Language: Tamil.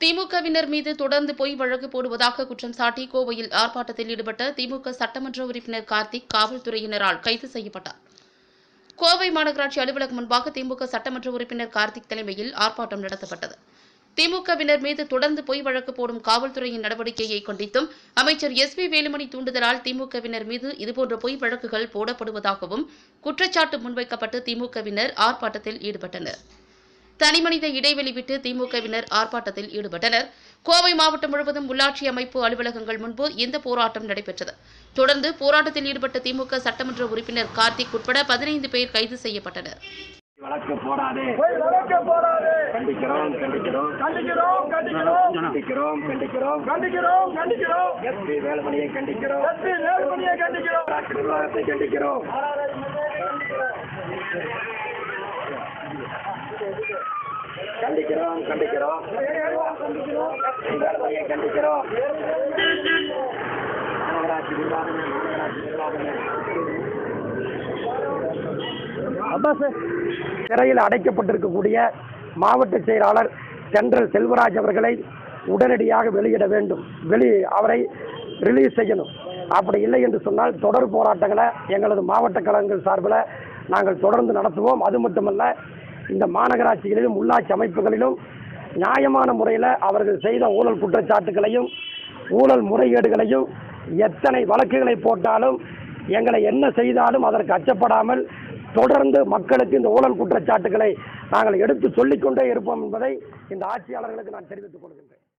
திமுகவினர் மீது தொடர்ந்து பொய் வழக்கு போடுவதாக குற்றம் சாட்டி கோவையில் ஆர்ப்பாட்டத்தில் ஈடுபட்ட திமுக சட்டமன்ற உறுப்பினர் கார்த்திக் காவல்துறையினரால் கைது செய்யப்பட்டார். கோவை மாநகராட்சி அலுவலகம் முன்பாக திமுக சட்டமன்ற உறுப்பினர் கார்த்திக் தலைமையில் ஆர்ப்பாட்டம் நடத்தப்பட்டது. திமுகவினர் மீது தொடர்ந்து பொய் வழக்கு போடும் காவல்துறையின் நடவடிக்கையை கண்டித்தும் அமைச்சர் எஸ்.பி. வேலுமணி தூண்டுதலால் திமுகவினர் மீது இதுபோன்ற பொய் வழக்குகள் போடப்படுவதாகவும் குற்றச்சாட்டு முன்வைக்கப்பட்டு திமுகவினர் ஆர்ப்பாட்டத்தில் ஈடுபட்டனர். தனிமனித இடைவெளி விட்டு திமுகவினர் ஆர்ப்பாட்டத்தில் ஈடுபட்டனர். கோவை மாவட்டம் முழுவதும் உள்ளாட்சி அமைப்பு அலுவலகங்கள் முன்பு இந்த போராட்டம் நடைபெற்றது. தொடர்ந்து போராட்டத்தில் ஈடுபட்ட திமுக சட்டமன்ற உறுப்பினர் கார்த்திக் உட்பட 15 பேர் கைது செய்யப்பட்டனர். வழக்கு போடாதே, கண்டிக்கிறோம் கண்டிக்கிறோம் கண்டிக்கிறோம் கண்டிக்கிறோம் கண்டிக்கிறோம் கண்டிக்கிறோம் கண்டிக்கிறோம் எஸ்.பி. வேலுமணியை கண்டிக்கிறோம், எஸ்.பி. வேலுமணியை கண்டிக்கிறோம், நிர்வாகத்தை கண்டிக்கிறோம், கண்டிக்கிறோம் கண்டிக்கிறோம் வேலுமணியை கண்டிக்கிறோம். மாநகராட்சி சிறையில் அடைக்கப்பட்டிருக்கக்கூடிய மாவட்ட செயலாளர் சென்ட்ரல் செல்வராஜ் அவர்களை உடனடியாக வெளியிட வேண்டும், அவரை ரிலீஸ் செய்யணும். அப்படி இல்லை என்று சொன்னால் தொடர் போராட்டங்களை எங்களது மாவட்ட கழகங்கள் சார்பில் நாங்கள் தொடர்ந்து நடத்துவோம். அது மட்டுமல்ல, இந்த மாநகராட்சிகளிலும் உள்ளாட்சி அமைப்புகளிலும் நியாயமான முறையில் அவர்கள் செய்த ஊழல் குற்றச்சாட்டுகளையும் ஊழல் முறைகேடுகளையும் எத்தனை வழக்குகளை போட்டாலும் எங்களை என்ன செய்தாலும் அதற்கு அச்சப்படாமல் தொடர்ந்து மக்களுக்கு இந்த ஊழல் குற்றச்சாட்டுகளை நாங்கள் எடுத்து சொல்லிக்கொண்டே இருப்போம் என்பதை இந்த ஆட்சியாளர்களுக்கு நான் தெரிவித்துக் கொள்கின்றேன்.